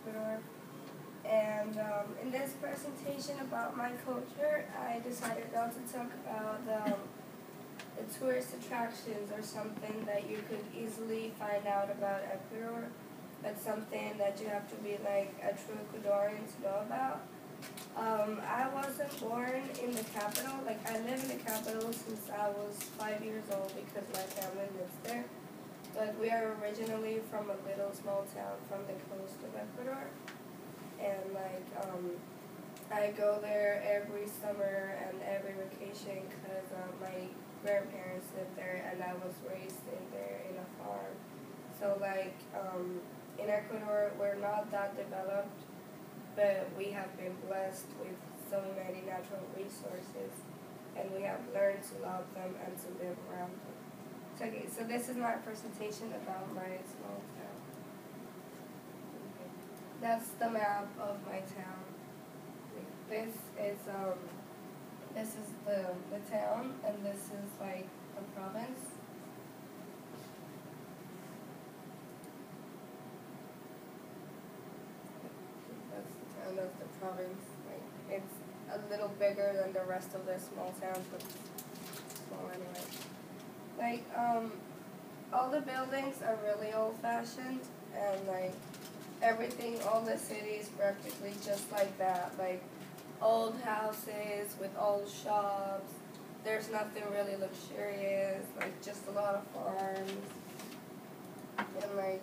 Ecuador. And in this presentation about my culture, I decided not to talk about the tourist attractions or something that you could easily find out about Ecuador, but something that you have to be like a true Ecuadorian to know about. I wasn't born in the capital. Like, I live in the capital since I was 5 years old because my family lives there. But we are originally from a little small town from the coast of Ecuador. And I go there every summer and every vacation because my grandparents live there and I was raised in there in a farm. So in Ecuador, we're not that developed, but we have been blessed with so many natural resources, and we have learned to love them and to live around them. So, okay, so this is my presentation about my small town. Okay. That's the map of my town. This is the town, and this is like a province. That's the town, that's the province. Like, it's a little bigger than the rest of the small towns, but small anyway. Like, all the buildings are really old-fashioned, and like everything, all the city is practically just like that. Like old houses with old shops. There's nothing really luxurious. Like just a lot of farms, and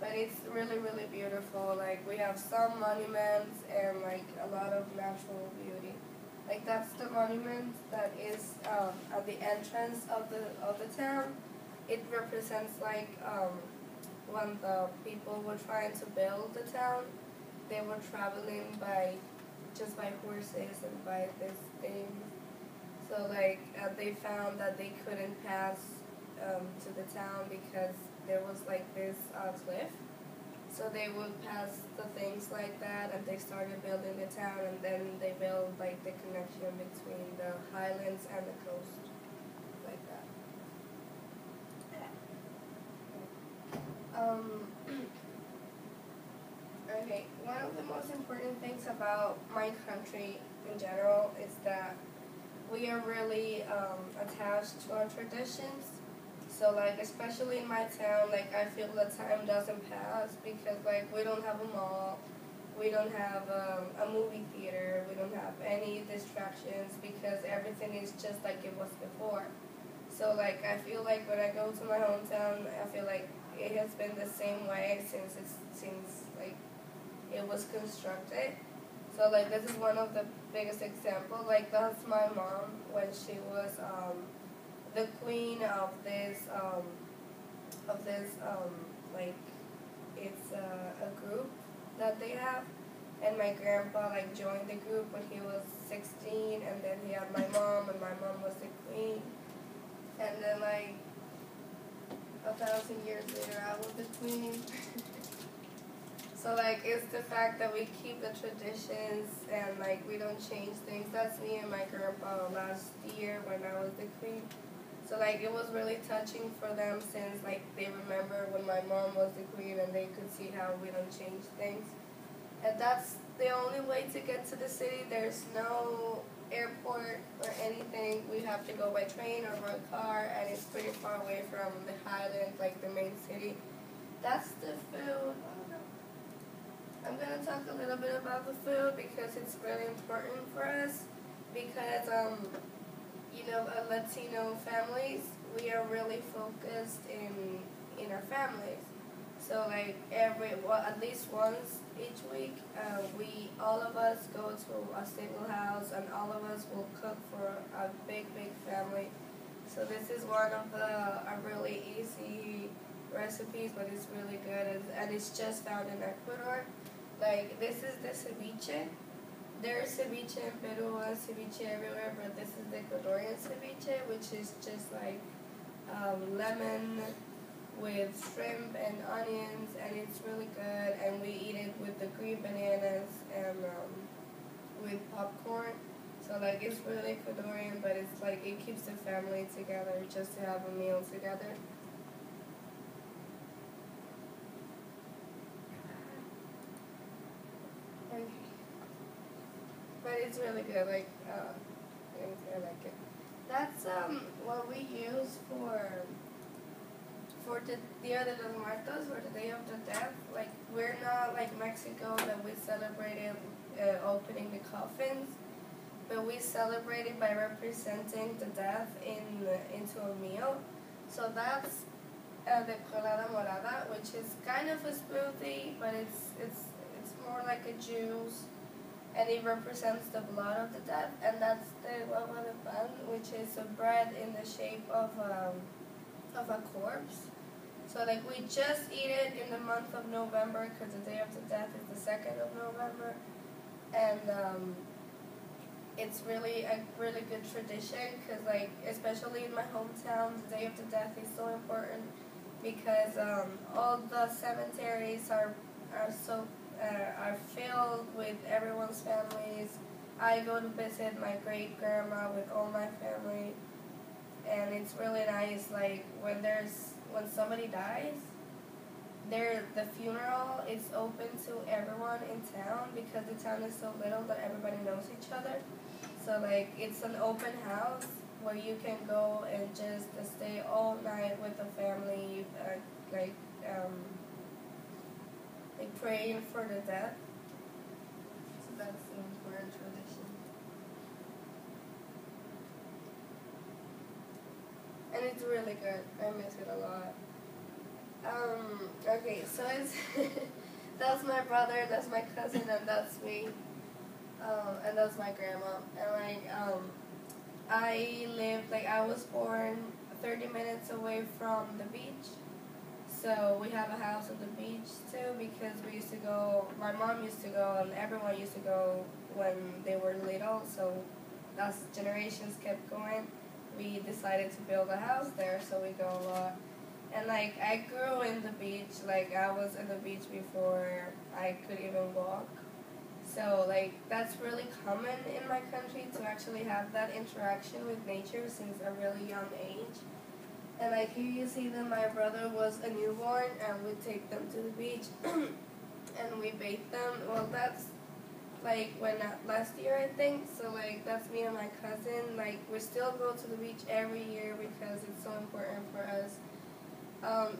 but it's really, really beautiful. Like, we have some monuments and like a lot of natural beauty. Like, that's the monument that is at the entrance of the town. It represents when the people were trying to build the town, they were traveling just by horses and by these things. So they found that they couldn't pass to the town because there was this cliff. So they would pass the things like that, and they started building the town, and then they built the connection between the highlands and the coast, like that. Okay, one of the most important things about my country in general is that we are really attached to our traditions. So especially in my town, I feel the time doesn't pass because we don't have a mall, we don't have a movie theater, we don't have any distractions because everything is just like it was before. So I feel like when I go to my hometown, I feel like it has been the same way since it was constructed. So this is one of the biggest examples. That's my mom when she was the queen of this it's a group that they have, and my grandpa joined the group when he was 16, and then he had my mom, and my mom was the queen, and then 1,000 years later I was the queen. So it's the fact that we keep the traditions and we don't change things. That's me and my grandpa last year when I was the queen. So it was really touching for them since they remember when my mom was the queen and they could see how we don't change things. And that's the only way to get to the city. There's no airport or anything. We have to go by train or by car, and it's pretty far away from the highlands, the main city. That's the food. I'm going to talk a little bit about the food because it's really important for us because Latino families, we are really focused in our families. So at least once each week, all of us go to a single house, and all of us will cook for a big family. So this is one of a really easy recipes, but it's really good, and it's just found in Ecuador. This is the ceviche. There's ceviche in Peru and ceviche everywhere, but this is the Ecuadorian ceviche, which is just lemon with shrimp and onions, and it's really good, and we eat it with the green bananas and with popcorn. So it's really Ecuadorian, but it's it keeps the family together just to have a meal together. but it's really good. I like it. That's what we use for the Dia de los Muertos, for the Day of the Dead. Like, we're not like Mexico that we celebrated opening the coffins, but we celebrate it by representing the death into a meal. So that's the colada morada, which is kind of a smoothie, but it's more like a juice, and it represents the blood of the dead. And that's the guagua de pan, which is a bread in the shape of a corpse. So like we just eat it in the month of November because the Day of the Death is the 2nd of November, and it's really a really good tradition because like especially in my hometown, the Day of the Death is so important because all the cemeteries are filled with everyone's families. I go to visit my great grandma with all my family, and it's really nice. Like when somebody dies, the funeral is open to everyone in town because the town is so little that everybody knows each other. So like it's an open house where you can go and just stay all night with the family, like praying for the death. So that's an important tradition. And it's really good. I miss it a lot. Okay, so it's that's my brother, that's my cousin, and that's me. And that's my grandma. And I was born 30 minutes away from the beach. So we have a house at the beach too because we used to go, my mom used to go, and everyone used to go when they were little. So as generations kept going, we decided to build a house there, so we go a lot. And like I grew in the beach, like I was in the beach before I could even walk. So like that's really common in my country to actually have that interaction with nature since a really young age. And like here you see that my brother was a newborn and we take them to the beach and we bathe them. Well, that's like last year I think. So like that's me and my cousin. Like we still go to the beach every year because it's so important for us.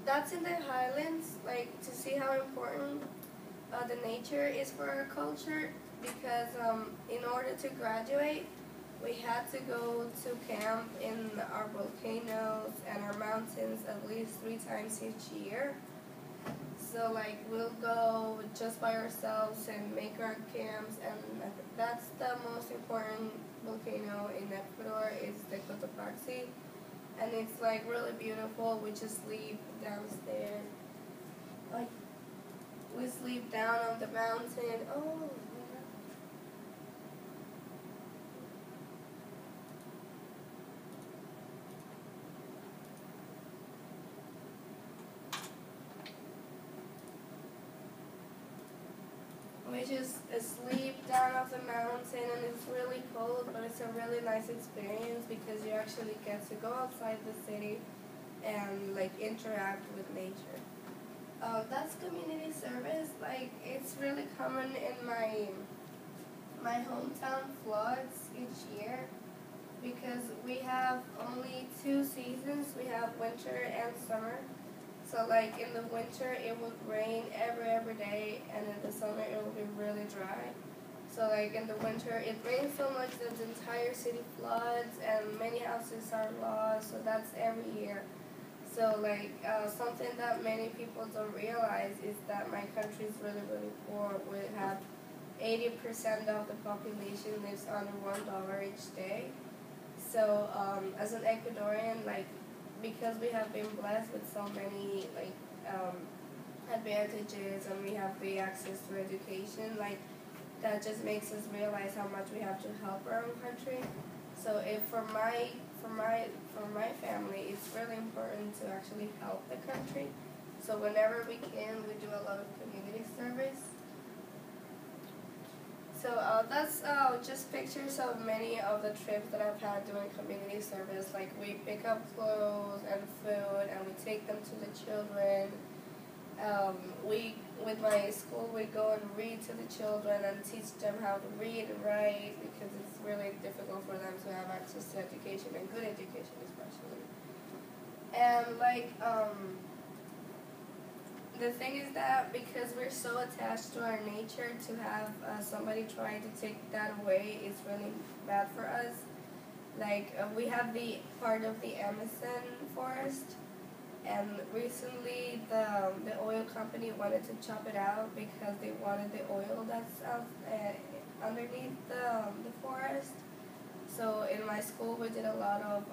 That's in the Highlands, like to see how important the nature is for our culture because in order to graduate, we had to go to camp in our volcanoes and our mountains at least 3 times each year. So like we'll go just by ourselves and make our camps, and that's the most important volcano in Ecuador is the Cotopaxi, and it's like really beautiful. We just sleep downstairs, like we sleep down on the mountain. Oh. We just sleep down off the mountain, and it's really cold, but it's a really nice experience because you actually get to go outside the city and like interact with nature. That's community service. Like it's really common in my hometown floods each year because we have only 2 seasons. We have winter and summer. So like in the winter it would rain every day, and in the summer it will be really dry. So like in the winter it rains so much that the entire city floods and many houses are lost. So that's every year. So like something that many people don't realize is that my country is really poor. We have 80% of the population lives under $1 each day. So as an Ecuadorian, like because we have been blessed with so many like advantages, and we have free access to education, like that just makes us realize how much we have to help our own country. So if for my family, it's really important to actually help the country. So whenever we can, we do a lot of community service. So that's just pictures of many of the trips that I've had doing community service. Like we pick up clothes and food, and we take them to the children. with my school, we go and read to the children and teach them how to read and write because it's really difficult for them to have access to education and good education especially. And the thing is that because we're so attached to our nature, to have somebody trying to take that away is really bad for us. We have the part of the Amazon forest, and recently the oil company wanted to chop it out because they wanted the oil that's out underneath the forest. So in my school we did a lot of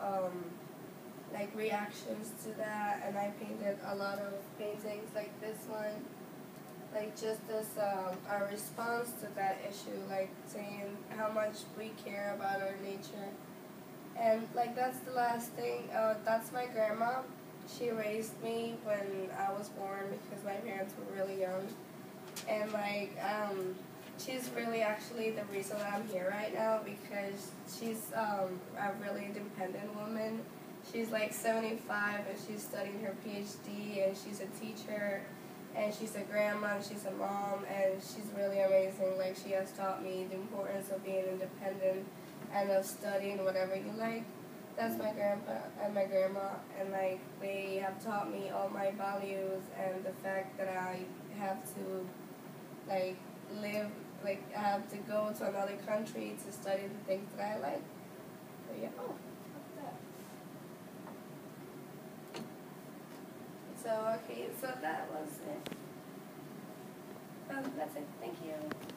reactions to that, and I painted a lot of paintings like this one, just as our response to that issue, saying how much we care about our nature. And that's the last thing. That's my grandma. She raised me when I was born because my parents were really young, and she's really actually the reason that I'm here right now because she's a really independent woman. She's 75 and she's studying her PhD, and she's a teacher, and she's a grandma, and she's a mom, and she's really amazing. She has taught me the importance of being independent and of studying whatever you like. That's my grandpa and my grandma, and they have taught me all my values and the fact that I have to live, I have to go to another country to study the things that I like. So yeah. Oh, what's that? So okay, so that was it. That's it. Thank you.